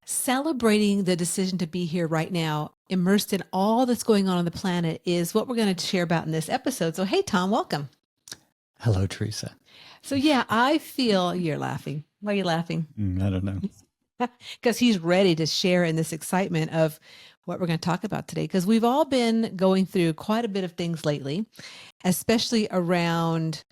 Celebrating the decision to be here right now, immersed in all that's going on the planet, is what we're going to share about in this episode. So, hey, Tom, welcome. Hello, Teresa. So, yeah, I feel you're laughing. Why are you laughing? I don't know. Because he's ready to share in this excitement of what we're going to talk about today. Because we've all been going through quite a bit of things lately, especially around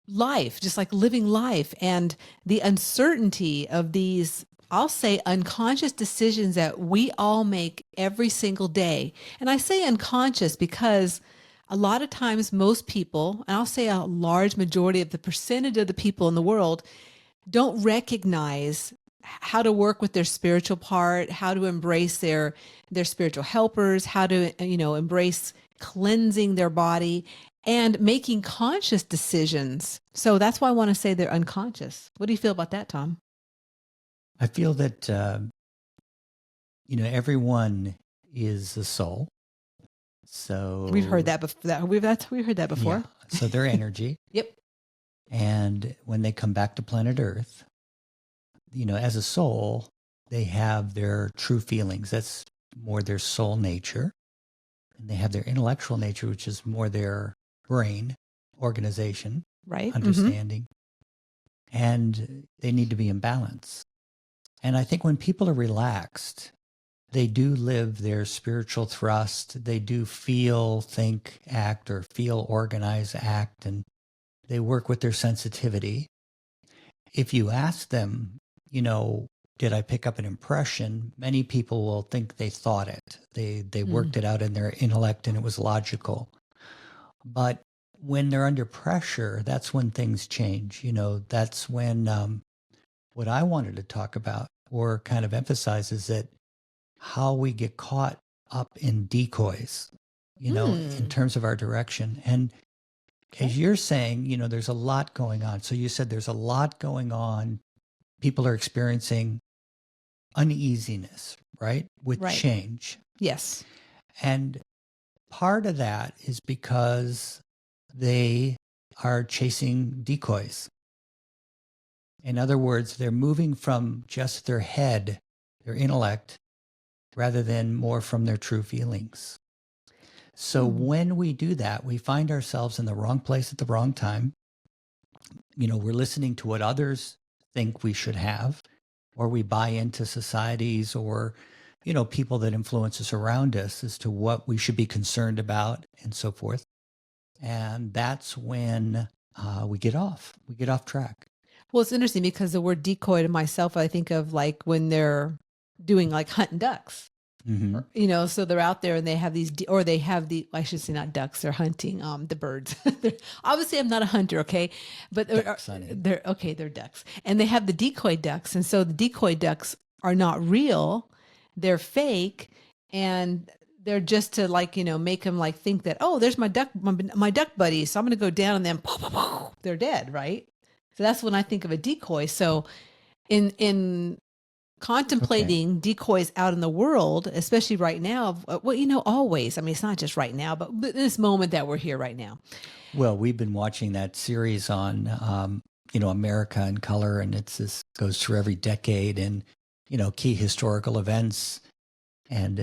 life, just like living life and the uncertainty of these, I'll say, unconscious decisions that we all make every single day. And I say unconscious because a lot of times most people, and I'll say a large majority of the percentage of the people in the world, don't recognize how to work with their spiritual part, how to embrace their spiritual helpers, how to embrace cleansing their body and making conscious decisions. So that's why I want to say they're unconscious. What do you feel about that, Tom? I feel that, everyone is a soul. So We've heard that before. We've heard that before. Yeah, so they're energy. Yep. And when they come back to planet Earth, as a soul, they have their true feelings. That's more their soul nature. And they have their intellectual nature, which is more their brain organization, right, understanding. And they need to be in balance. And I think when people are relaxed, they do live their spiritual thrust. They do feel, think, act, or feel, organize, act, and they work with their sensitivity. If you ask them, did I pick up an impression? Many people will think they thought it. They worked it out in their intellect and it was logical. But when they're under pressure, that's when things change. That's when what I wanted to talk about or kind of emphasize is that how we get caught up in decoys, in terms of our direction. And as you're saying, there's a lot going on. So you said there's a lot going on. People are experiencing uneasiness, right? With change. Yes. And part of that is because they are chasing decoys. In other words, they're moving from just their head, their intellect, rather than more from their true feelings. So when we do that, we find ourselves in the wrong place at the wrong time. We're listening to what others think we should have, or we buy into societies or, people that influence us around us as to what we should be concerned about and so forth. And that's when we get off track. Well, it's interesting because the word decoy to myself, I think of like when they're doing like hunting ducks. So they're out there and they have these, I should say not ducks, they're hunting the birds. Obviously, I'm not a hunter, okay? But they're ducks. And they have the decoy ducks. And so the decoy ducks are not real, they're fake, and they're just to make them like think that, oh, there's my duck buddy, so I'm going to go down and then they're dead, right? So that's when I think of a decoy. So in contemplating decoys out in the world, especially right now, always, I mean, it's not just right now, but in this moment that we're here right now. Well, we've been watching that series on, America in Color, and this goes through every decade and, key historical events. And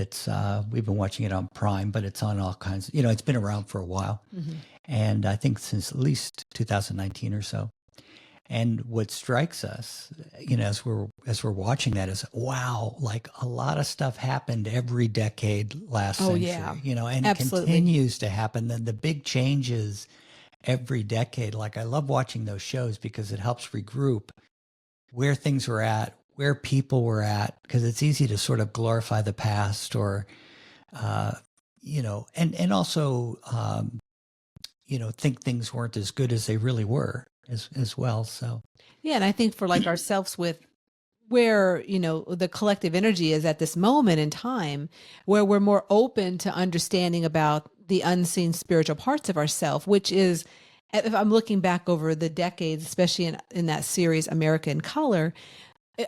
we've been watching it on Prime, but it's on all kinds, it's been around for a while. And I think since at least 2019 or so. And what strikes us, as we're watching that is, wow, like a lot of stuff happened every decade last century, and it continues to happen. Then the big changes every decade. Like I love watching those shows because it helps regroup where things were at, where people were at, because it's easy to sort of glorify the past or, and also, think things weren't as good as they really were. As well. So yeah, and I think for like ourselves with where the collective energy is at this moment in time, where we're more open to understanding about the unseen spiritual parts of ourselves, which is, if I'm looking back over the decades, especially in that series America in Color,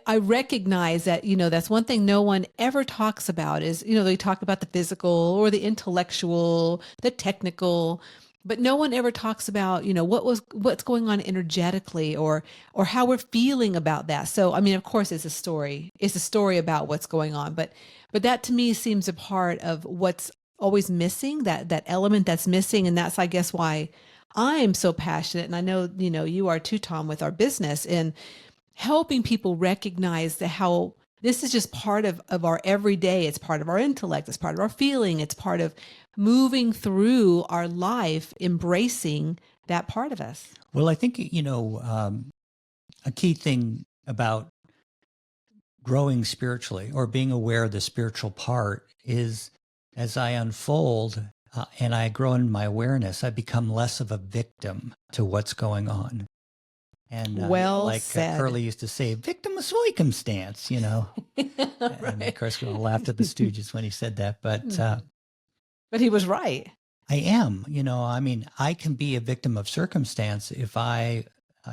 I recognize that that's one thing no one ever talks about is they talk about the physical or the intellectual, the technical. But no one ever talks about, what's going on energetically, or how we're feeling about that. So, I mean, of course, it's a story. It's a story about what's going on, but that to me seems a part of what's always missing, that element that's missing, and that's, I guess, why I'm so passionate, and I know, you are too, Tom, with our business, and helping people recognize that how this is just part of our everyday. It's part of our intellect. It's part of our feeling. It's part of moving through our life, embracing that part of us. Well, I think, a key thing about growing spiritually or being aware of the spiritual part is as I unfold and I grow in my awareness, I become less of a victim to what's going on. And Well like said. Curly used to say, victim of circumstance, And of course, we all laughed at the Stooges when he said that. But he was right. I am, I mean, I can be a victim of circumstance if I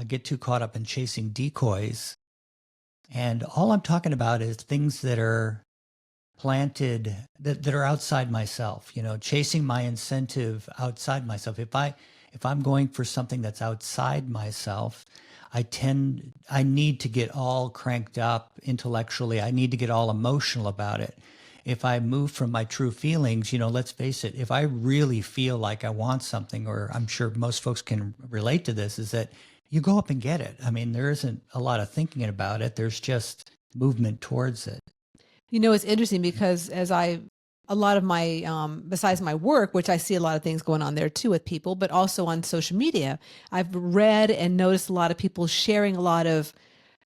get too caught up in chasing decoys. And all I'm talking about is things that are planted, that are outside myself, chasing my incentive outside myself. If I'm going for something that's outside myself, I need to get all cranked up intellectually. I need to get all emotional about it. If I move from my true feelings, let's face it, if I really feel like I want something, or I'm sure most folks can relate to this, is that you go up and get it. I mean, there isn't a lot of thinking about it. There's just movement towards it. It's interesting because a lot of my, besides my work, which I see a lot of things going on there too with people, but also on social media, I've read and noticed a lot of people sharing a lot of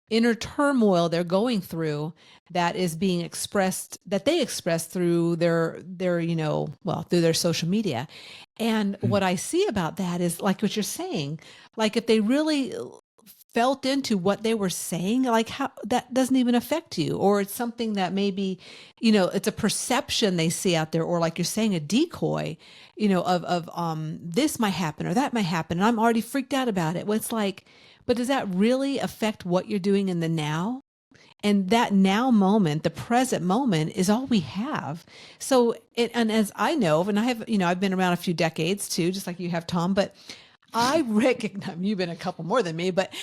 inner turmoil they're going through that is being expressed, that they express through their through their social media. And what I see about that is like what you're saying, like if they really felt into what they were saying, like how that doesn't even affect you, or it's something that maybe, it's a perception they see out there, or like you're saying, a decoy, of this might happen or that might happen, and I'm already freaked out about it. Well, it's like, but does that really affect what you're doing in the now? And that now moment, the present moment, is all we have. So, and as I know, and I have, I've been around a few decades too, just like you have, Tom, but I recognize, you've been a couple more than me, but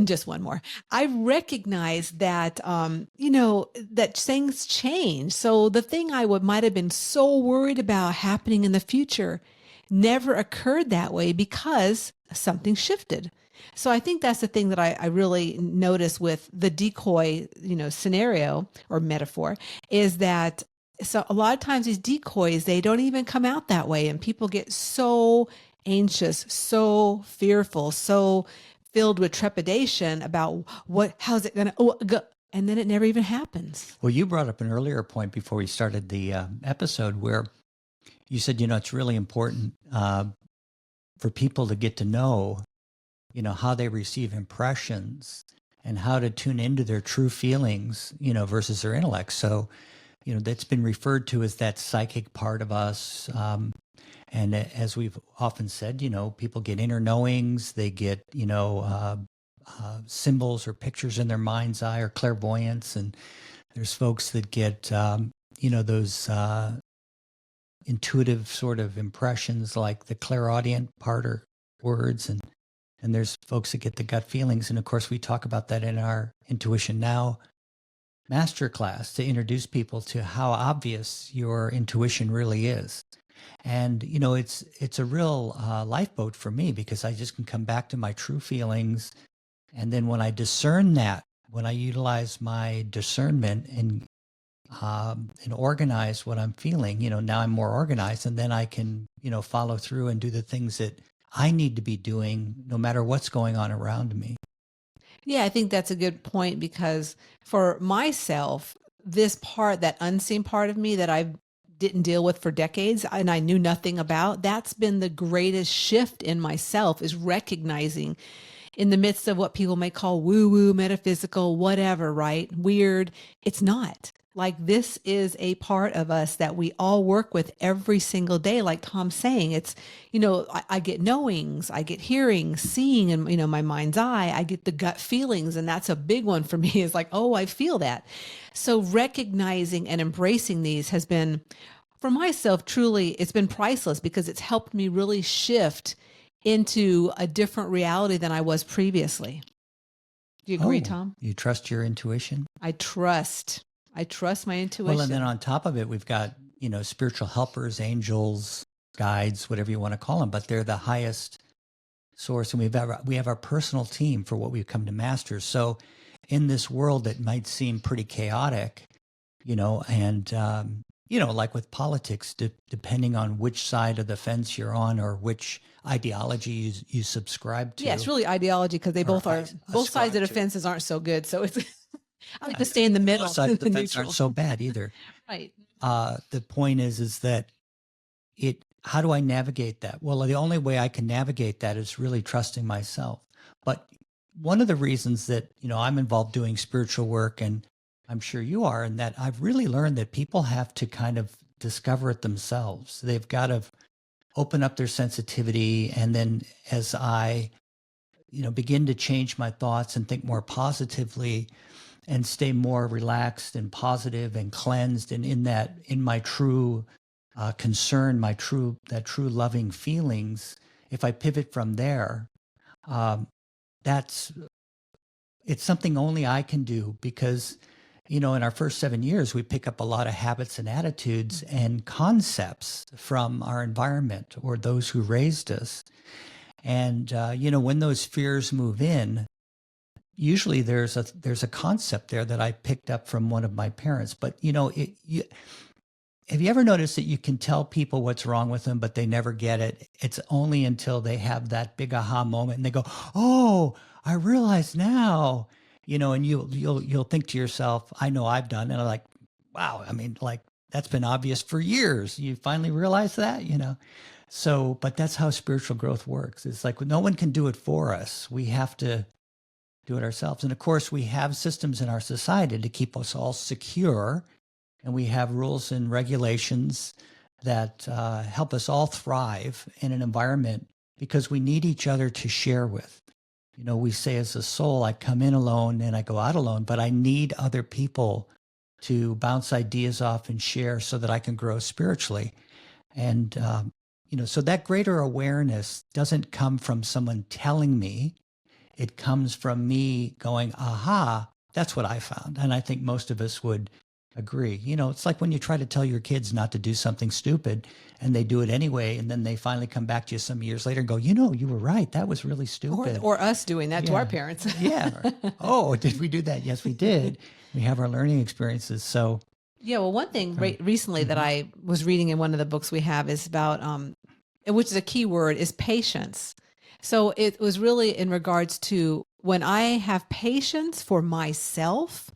just one more. I recognize that, that things change. So the thing might have been so worried about happening in the future never occurred that way because something shifted. So I think that's the thing that I really notice with the decoy, scenario or metaphor, is that so a lot of times these decoys, they don't even come out that way. And people get so anxious, so fearful, so filled with trepidation about how's it going to go? And then it never even happens. Well, you brought up an earlier point before we started the episode where you said, it's really important for people to get to know, how they receive impressions and how to tune into their true feelings, versus their intellect. So, that's been referred to as that psychic part of us. And as we've often said, people get inner knowings, they get, symbols or pictures in their mind's eye or clairvoyance. And there's folks that get, those intuitive sort of impressions like the clairaudient part or words. And there's folks that get the gut feelings. And of course, we talk about that in our Intuition Now masterclass to introduce people to how obvious your intuition really is. And, it's a real lifeboat for me because I just can come back to my true feelings. And then when I discern that, when I utilize my discernment and organize what I'm feeling, now I'm more organized, and then I can, follow through and do the things that I need to be doing no matter what's going on around me. Yeah, I think that's a good point because for myself, this part, that unseen part of me that I didn't deal with for decades and I knew nothing about, that's been the greatest shift in myself, is recognizing in the midst of what people may call woo-woo, metaphysical, whatever, right? Weird. It's not. Like, this is a part of us that we all work with every single day. Like Tom's saying, it's, I get knowings, I get hearing, seeing in, my mind's eye, I get the gut feelings. And that's a big one for me, is like, oh, I feel that. So recognizing and embracing these has been, for myself, truly, it's been priceless because it's helped me really shift into a different reality than I was previously. Do you agree, Tom? You trust your intuition? I trust my intuition. Well, and then on top of it, we've got, spiritual helpers, angels, guides, whatever you want to call them, but they're the highest source. And we have our personal team for what we've come to master. So in this world that might seem pretty chaotic, like with politics, depending on which side of the fence you're on or which ideology you subscribe to. Yeah, it's really ideology because they both sides of the fences aren't so good. So it's I like to stay in the middle. Both sides of the fence aren't so bad either. Right. The point is that how do I navigate that? Well, the only way I can navigate that is really trusting myself. But one of the reasons that, I'm involved doing spiritual work, and I'm sure you are, and that I've really learned that people have to kind of discover it themselves. They've got to open up their sensitivity. And then as I, begin to change my thoughts and think more positively and stay more relaxed and positive and cleansed and in my true concern, that true loving feelings, if I pivot from there, it's something only I can do because, in our first 7 years, we pick up a lot of habits and attitudes and concepts from our environment or those who raised us. And, when those fears move in, usually there's a concept there that I picked up from one of my parents. But, have you ever noticed that you can tell people what's wrong with them, but they never get it? It's only until they have that big aha moment and they go, "Oh, I realize now," and you'll think to yourself, I know I've done. And I'm like, wow, I mean, like that's been obvious for years. You finally realize that, So, but that's how spiritual growth works. It's like no one can do it for us. We have to do it ourselves. And of course, we have systems in our society to keep us all secure. And we have rules and regulations that help us all thrive in an environment because we need each other to share with. We say as a soul, I come in alone and I go out alone, but I need other people to bounce ideas off and share so that I can grow spiritually. And, so that greater awareness doesn't come from someone telling me. It comes from me going, aha, that's what I found. And I think most of us would agree. It's like when you try to tell your kids not to do something stupid and they do it anyway. And then they finally come back to you some years later and go, you were right. That was really stupid. Or us doing that to our parents. Yeah. Oh, did we do that? Yes, we did. We have our learning experiences. So yeah, well, one thing recently that I was reading in one of the books we have is about, which is a key word, is patience. So it was really in regards to when I have patience for myself,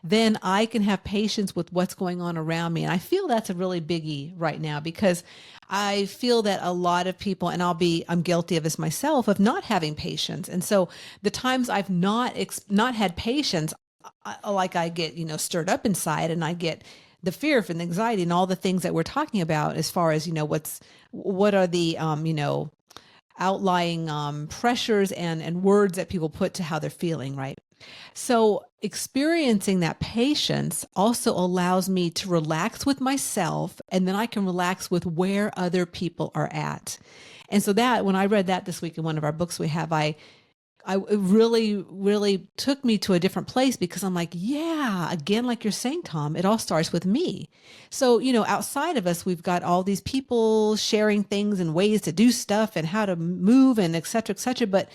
then I can have patience with what's going on around me. And I feel that's a really biggie right now because I feel that a lot of people, and I'm guilty of this myself, of not having patience. And so the times I've not had patience, I get, stirred up inside and I get the fear and the anxiety and all the things that we're talking about as far as, what are the, outlying pressures and words that people put to how they're feeling, right? So experiencing that patience also allows me to relax with myself, and then I can relax with where other people are at. And so that, when I read that this week in one of our books we have, it really, really took me to a different place because I'm like, yeah, again, like you're saying, Tom, it all starts with me. So, outside of us, we've got all these people sharing things and ways to do stuff and how to move and et cetera, et cetera. But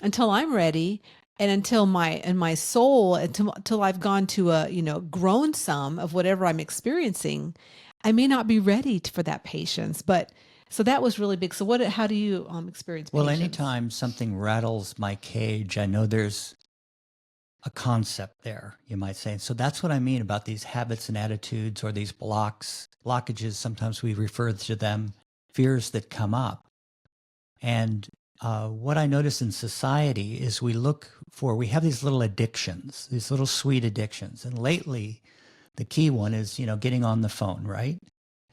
until I'm ready and until my soul, until I've gone to grown some of whatever I'm experiencing, I may not be ready for that patience. But so that was really big. So how do you experience patience? Well, anytime something rattles my cage, I know there's a concept there, you might say. So that's what I mean about these habits and attitudes or these blockages. Sometimes we refer to them, fears that come up. And what I notice in society is we have these little addictions, these little sweet addictions. And lately, the key one is, getting on the phone, right?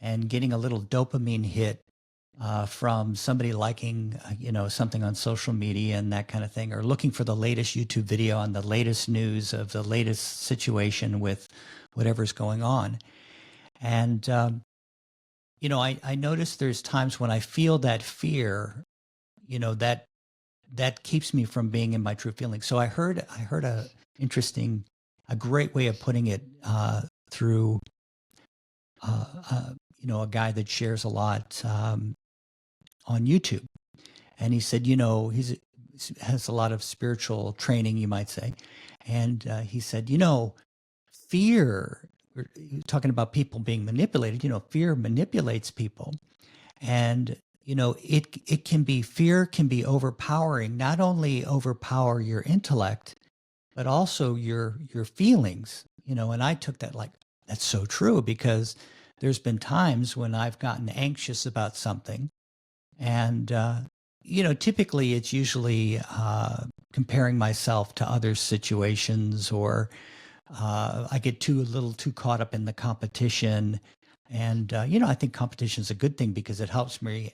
And getting a little dopamine hit from somebody liking, something on social media and that kind of thing, or looking for the latest YouTube video on the latest news of the latest situation with whatever's going on. And I notice there's times when I feel that fear, that keeps me from being in my true feelings. So I heard a great way of putting it through, a guy that shares a lot on YouTube. And he said, has a lot of spiritual training, you might say. And he said, fear, we're talking about people being manipulated, fear manipulates people. And, it can be, fear can be overpowering, not only overpower your intellect, but also your feelings, and I took that like, that's so true, because there's been times when I've gotten anxious about something. And, typically it's usually comparing myself to other situations, or I get a little too caught up in the competition. And, I think competition is a good thing because it helps me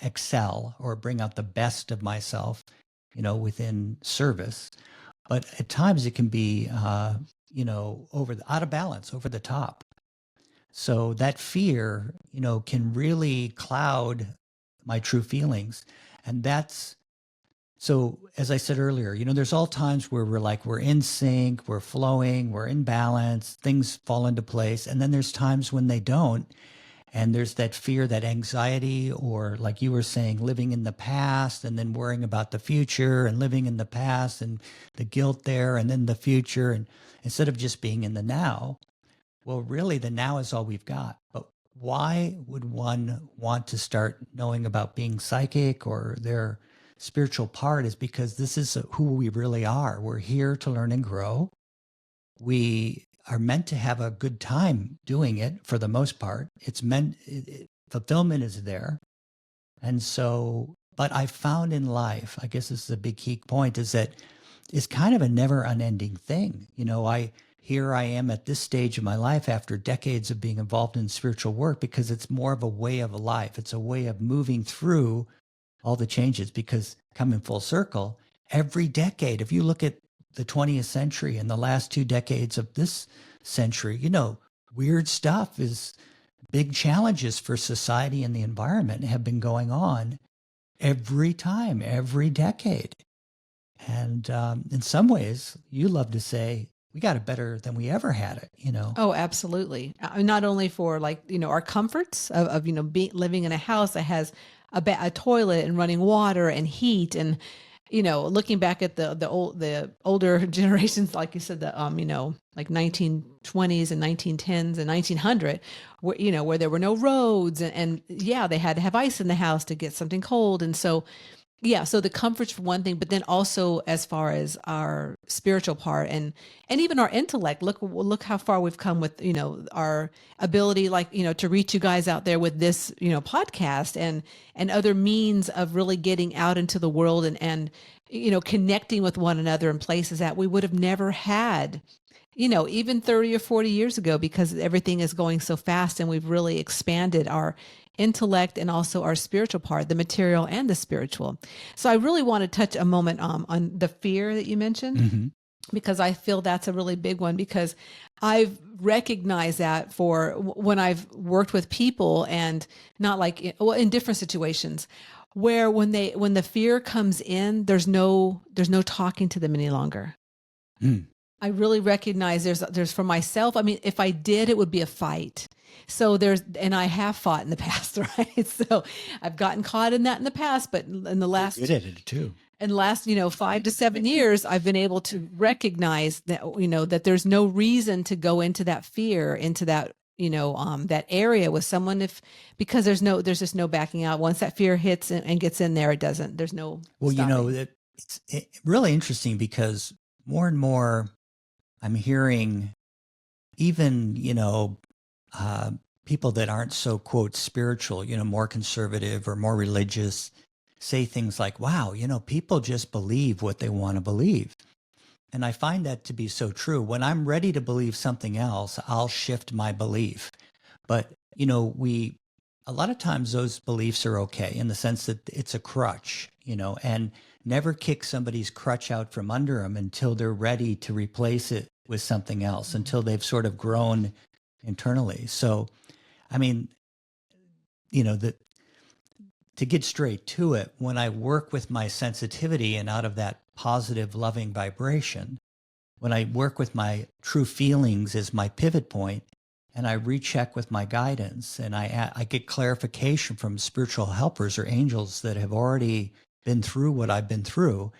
excel or bring out the best of myself, within service. But at times it can be, out of balance, over the top. So that fear, can really cloud my true feelings. And so as I said earlier, there's all times where we're in sync, we're flowing, we're in balance, things fall into place. And then there's times when they don't. And there's that fear, that anxiety, or like you were saying, living in the past and then worrying about the future, and living in the past and the guilt there, and then the future. And instead of just being in the now, well, really the now is all we've got. But why would one want to start knowing about being psychic or their spiritual part? Is because this is who we really are. We're here to learn and grow. We are meant to have a good time doing it for the most part. Fulfillment is there. And so, but I found in life, I guess this is a big key point, is that it's kind of a never unending thing. Here I am at this stage of my life after decades of being involved in spiritual work, because it's more of a way of life. It's a way of moving through all the changes, because coming full circle, every decade, if you look at the 20th century and the last 2 decades of this century, weird stuff, is big challenges for society and the environment have been going on every time, every decade. And in some ways, you love to say, we got it better than we ever had it, Oh, absolutely. Not only for our comforts of living in a house that has a toilet and running water and heat, and looking back at the older generations, like you said, like 1920s and 1910s and 1900, where there were no roads, and yeah, they had to have ice in the house to get something cold. And so, yeah, so the comforts for one thing, but then also as far as our spiritual part, and even our intellect, look how far we've come with, our ability, to reach you guys out there with this, podcast, and other means of really getting out into the world, and connecting with one another in places that we would have never had, even 30 or 40 years ago, because everything is going so fast, and we've really expanded our intellect and also our spiritual part, the material and the spiritual. So I really want to touch a moment on the fear that you mentioned, Mm-hmm. because I feel that's a really big one, because I've recognized that for when I've worked with people, and not in different situations, where when the fear comes in, there's no talking to them any longer. Mm. I really recognize there's for myself. I mean, if I did, it would be a fight. So and I have fought in the past, right? So I've gotten caught in that in the past, but in the last, You're good at it too. in the last, 5 to 7 years, I've been able to recognize that, that there's no reason to go into that fear, into that, that area with someone, because there's just no backing out. Once that fear hits and gets in there, there's no Well, stopping. it's really interesting, because more and more I'm hearing even, people that aren't so, quote, spiritual, more conservative or more religious, say things like, wow, people just believe what they want to believe. And I find that to be so true. When I'm ready to believe something else, I'll shift my belief. But, a lot of times those beliefs are okay, in the sense that it's a crutch, and never kick somebody's crutch out from under them until they're ready to replace it with something else, until they've sort of grown internally. So, I mean, that to get straight to it, when I work with my sensitivity and out of that positive, loving vibration, when I work with my true feelings as my pivot point, and I recheck with my guidance, and I get clarification from spiritual helpers or angels that have already been through what I've been through,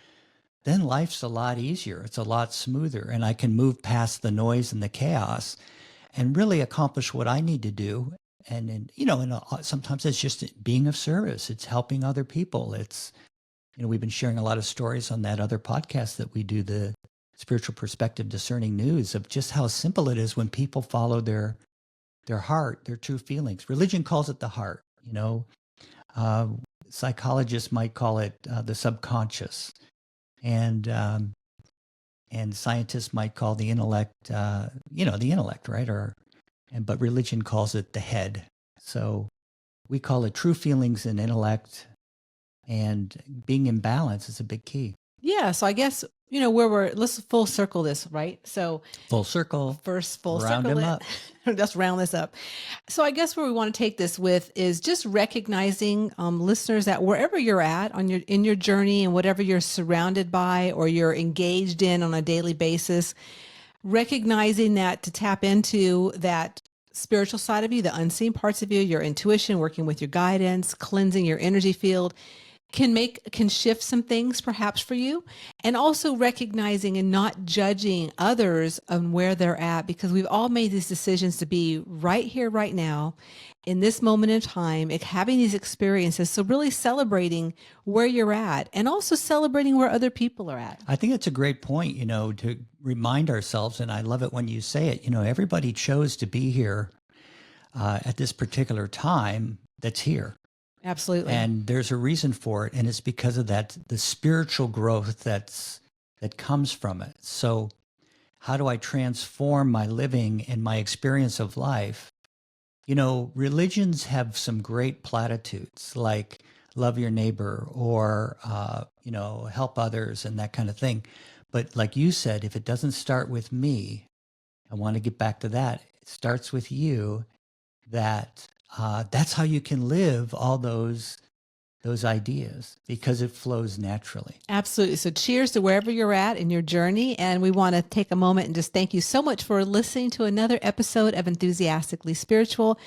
then life's a lot easier. It's a lot smoother, and I can move past the noise and the chaos and really accomplish what I need to do. And sometimes it's just being of service. It's helping other people. It's, we've been sharing a lot of stories on that other podcast that we do, the Spiritual Perspective Discerning News, of just how simple it is when people follow their heart, their true feelings. Religion calls it the heart. Psychologists might call it the subconscious, and scientists might call the intellect, the intellect, right? But religion calls it the head. So we call it true feelings and intellect, and being in balance is a big key. Yeah. So I guess, let's full circle this, right? So full circle. First full round circle. them up. Let's round this up. So I guess where we want to take this with is just recognizing listeners that wherever you're at in your journey and whatever you're surrounded by or you're engaged in on a daily basis, recognizing that to tap into that spiritual side of you, the unseen parts of you, your intuition, working with your guidance, cleansing your energy field, can shift some things perhaps for you, and also recognizing and not judging others on where they're at, because we've all made these decisions to be right here, right now, in this moment in time, having these experiences. So really celebrating where you're at and also celebrating where other people are at. I think it's a great point, to remind ourselves, and I love it when you say it, everybody chose to be here at this particular time that's here. Absolutely. And there's a reason for it. And it's because of the spiritual growth that comes from it. So how do I transform my living and my experience of life? Religions have some great platitudes like love your neighbor or, help others and that kind of thing. But like you said, if it doesn't start with me, I want to get back to that. It starts with you. That's how you can live all those ideas, because it flows naturally. Absolutely. So cheers to wherever you're at in your journey. And we want to take a moment and just thank you so much for listening to another episode of Enthusiastically Spiritual.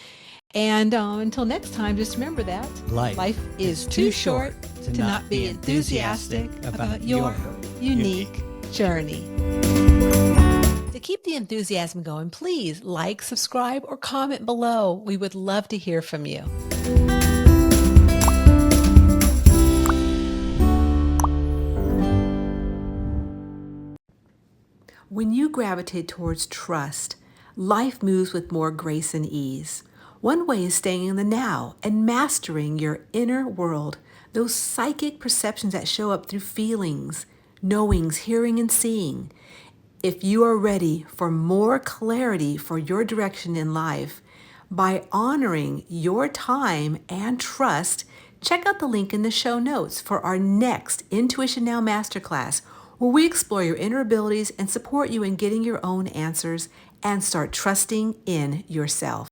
And until next time, just remember that life is too short to not be enthusiastic about your unique journey. To keep the enthusiasm going, please like, subscribe, or comment below. We would love to hear from you. When you gravitate towards trust, life moves with more grace and ease. One way is staying in the now and mastering your inner world, those psychic perceptions that show up through feelings, knowings, hearing, and seeing. If you are ready for more clarity for your direction in life, by honoring your time and trust, check out the link in the show notes for our next Intuition Now Masterclass, where we explore your inner abilities and support you in getting your own answers and start trusting in yourself.